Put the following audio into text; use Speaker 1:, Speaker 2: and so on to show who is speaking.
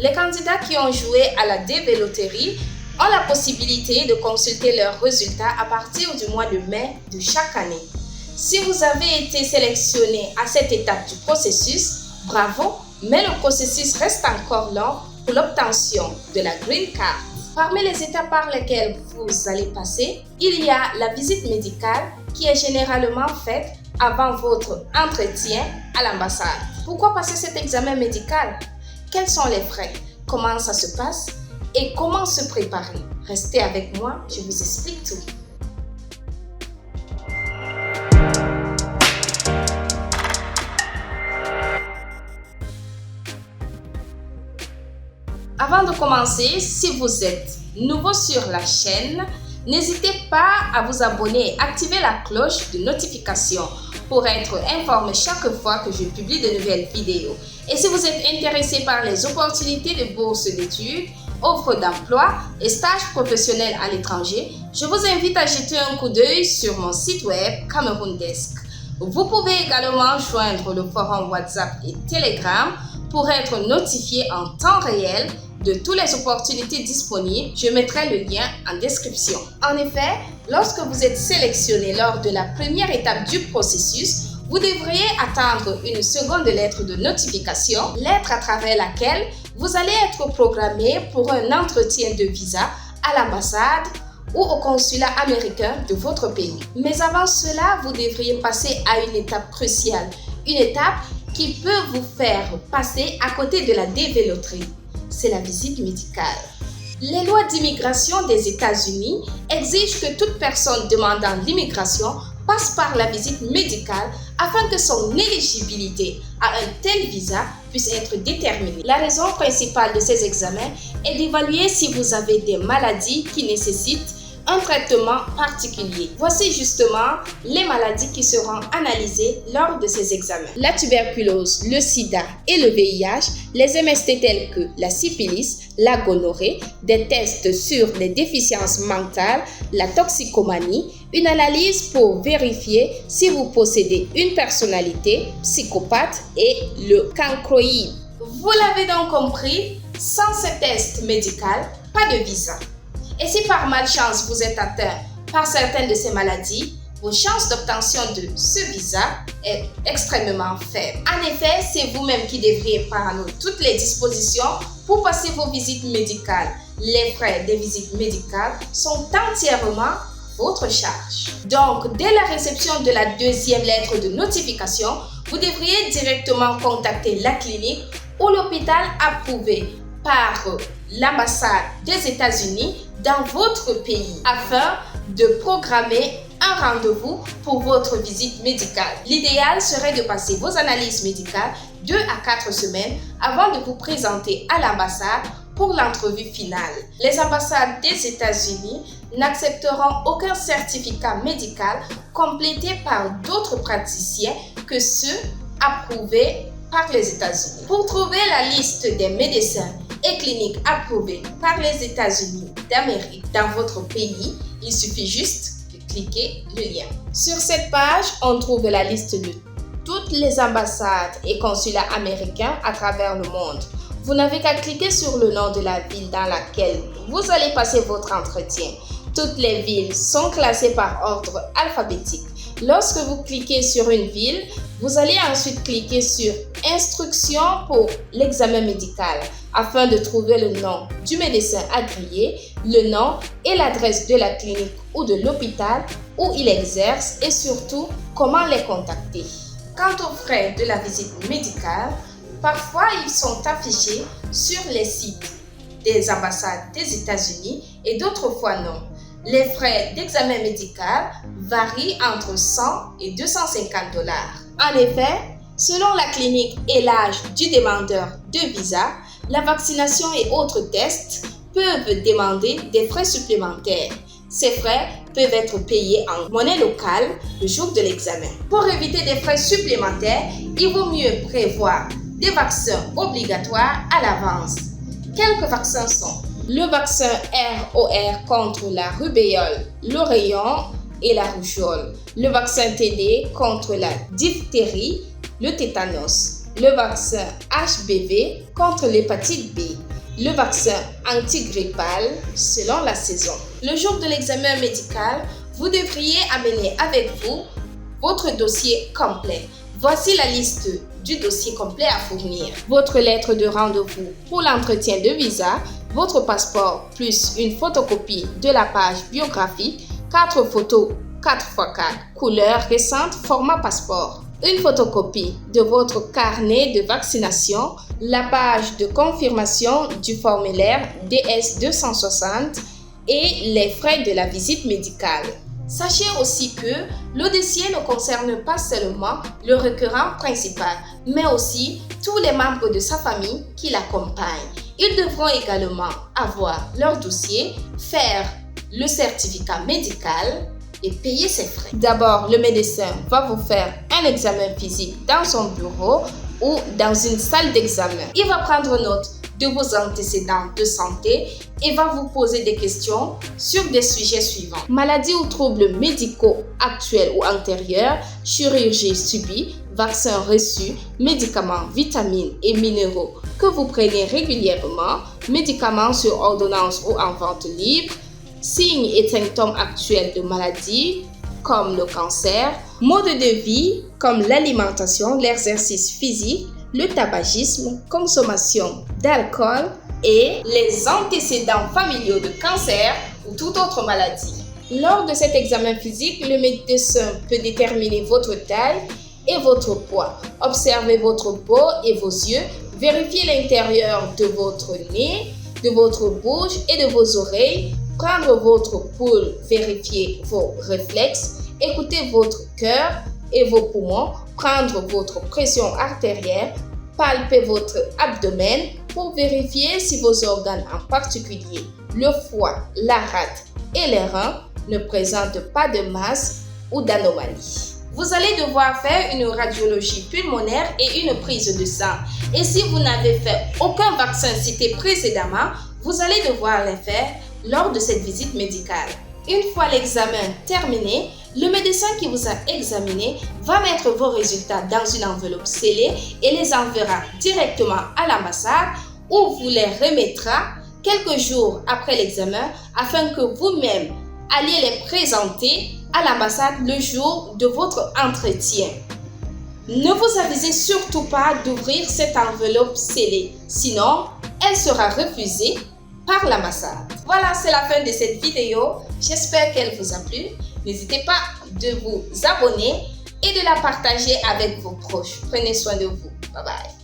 Speaker 1: Les candidats qui ont joué à la DV Loterie ont la possibilité de consulter leurs résultats à partir du mois de mai de chaque année. Si vous avez été sélectionné à cette étape du processus, bravo, mais le processus reste encore long pour l'obtention de la Green Card. Parmi les étapes par lesquelles vous allez passer, il y a la visite médicale qui est généralement faite avant votre entretien à l'ambassade. Pourquoi passer cet examen médical? Quels sont les frais? Comment ça se passe? Et comment se préparer? Restez avec moi, je vous explique tout. Avant de commencer, si vous êtes nouveau sur la chaîne, n'hésitez pas à vous abonner et activer la cloche de notification pour être informé chaque fois que je publie de nouvelles vidéos. Et si vous êtes intéressé par les opportunités de bourse d'études, offres d'emploi et stages professionnels à l'étranger, je vous invite à jeter un coup d'œil sur mon site web Cameroun Desk. Vous pouvez également joindre le forum WhatsApp et Telegram pour être notifié en temps réel de toutes les opportunités disponibles. Je mettrai le lien en description. En effet, lorsque vous êtes sélectionné lors de la première étape du processus, vous devriez attendre une seconde lettre de notification, lettre à travers laquelle vous allez être programmé pour un entretien de visa à l'ambassade ou au consulat américain de votre pays. Mais avant cela, vous devriez passer à une étape cruciale, une étape qui peut vous faire passer à côté de la DV Loterie. C'est la visite médicale. Les lois d'immigration des États-Unis exigent que toute personne demandant l'immigration passe par la visite médicale afin que son éligibilité à un tel visa puisse être déterminée. La raison principale de ces examens est d'évaluer si vous avez des maladies qui nécessitent un traitement particulier. Voici justement les maladies qui seront analysées lors de ces examens. La tuberculose, le sida et le VIH, les MST tels que la syphilis, la gonorrhée, des tests sur les déficiences mentales, la toxicomanie, une analyse pour vérifier si vous possédez une personnalité psychopathe et le cancroïde. Vous l'avez donc compris, sans ce test médical, pas de visa. Et si par malchance vous êtes atteint par certaines de ces maladies, vos chances d'obtention de ce visa est extrêmement faible. En effet, c'est vous-même qui devriez prendre toutes les dispositions pour passer vos visites médicales. Les frais des visites médicales sont entièrement votre charge. Donc, dès la réception de la deuxième lettre de notification, vous devriez directement contacter la clinique ou l'hôpital approuvé par l'ambassade des États-Unis dans votre pays afin de programmer un rendez-vous pour votre visite médicale. L'idéal serait de passer vos analyses médicales 2 à 4 semaines avant de vous présenter à l'ambassade pour l'entrevue finale. Les ambassades des États-Unis n'accepteront aucun certificat médical complété par d'autres praticiens que ceux approuvés par les États-Unis. Pour trouver la liste des médecins et cliniques approuvées par les États-Unis d'Amérique dans votre pays, il suffit juste de cliquer le lien. Sur cette page, on trouve la liste de toutes les ambassades et consulats américains à travers le monde. Vous n'avez qu'à cliquer sur le nom de la ville dans laquelle vous allez passer votre entretien. Toutes les villes sont classées par ordre alphabétique. Lorsque vous cliquez sur une ville, vous allez ensuite cliquer sur Instructions pour l'examen médical afin de trouver le nom du médecin agréé, le nom et l'adresse de la clinique ou de l'hôpital où il exerce et surtout comment les contacter. Quant aux frais de la visite médicale, parfois ils sont affichés sur les sites des ambassades des États-Unis et d'autres fois non. Les frais d'examen médical varient entre 100 et 250 $. En effet, selon la clinique et l'âge du demandeur de visa, la vaccination et autres tests peuvent demander des frais supplémentaires. Ces frais peuvent être payés en monnaie locale le jour de l'examen. Pour éviter des frais supplémentaires, il vaut mieux prévoir des vaccins obligatoires à l'avance. Quelques vaccins sont le vaccin ROR contre la rubéole, l'oreillon et la rougeole, le vaccin TD contre la diphtérie, le tétanos, le vaccin HBV contre l'hépatite B, le vaccin antigrippal selon la saison. Le jour de l'examen médical, vous devriez amener avec vous votre dossier complet. Voici la liste du dossier complet à fournir. Votre lettre de rendez-vous pour l'entretien de visa, votre passeport plus une photocopie de la page biographique, 4 photos 4x4, couleur récente, format passeport. Une photocopie de votre carnet de vaccination, la page de confirmation du formulaire DS-260 et les frais de la visite médicale. Sachez aussi que le dossier ne concerne pas seulement le requérant principal, mais aussi tous les membres de sa famille qui l'accompagnent. Ils devront également avoir leur dossier, faire le certificat médical et payer ses frais. D'abord, le médecin va vous faire un examen physique dans son bureau ou dans une salle d'examen. Il va prendre note de vos antécédents de santé et va vous poser des questions sur des sujets suivants. Maladies ou troubles médicaux actuels ou antérieurs, chirurgie subie, vaccins reçus, médicaments, vitamines et minéraux que vous prenez régulièrement, médicaments sur ordonnance ou en vente libre, signes et symptômes actuels de maladies comme le cancer, mode de vie comme l'alimentation, l'exercice physique, le tabagisme, consommation d'alcool et les antécédents familiaux de cancer ou toute autre maladie. Lors de cet examen physique, le médecin peut déterminer votre taille et votre poids. Observez votre peau et vos yeux, vérifiez l'intérieur de votre nez, de votre bouche et de vos oreilles, prendre votre pouls, vérifier vos réflexes, écouter votre cœur et vos poumons, prendre votre pression artérielle, palper votre abdomen pour vérifier si vos organes, en particulier le foie, la rate et les reins, ne présentent pas de masse ou d'anomalie. Vous allez devoir faire une radiologie pulmonaire et une prise de sang. Et si vous n'avez fait aucun vaccin cité précédemment, vous allez devoir les faire lors de cette visite médicale. Une fois l'examen terminé, le médecin qui vous a examiné va mettre vos résultats dans une enveloppe scellée et les enverra directement à l'ambassade où vous les remettra quelques jours après l'examen afin que vous-même alliez les présenter à l'ambassade le jour de votre entretien. Ne vous avisez surtout pas d'ouvrir cette enveloppe scellée, sinon elle sera refusée par l'ambassade. Voilà, c'est la fin de cette vidéo. J'espère qu'elle vous a plu. N'hésitez pas de vous abonner et de la partager avec vos proches. Prenez soin de vous. Bye bye.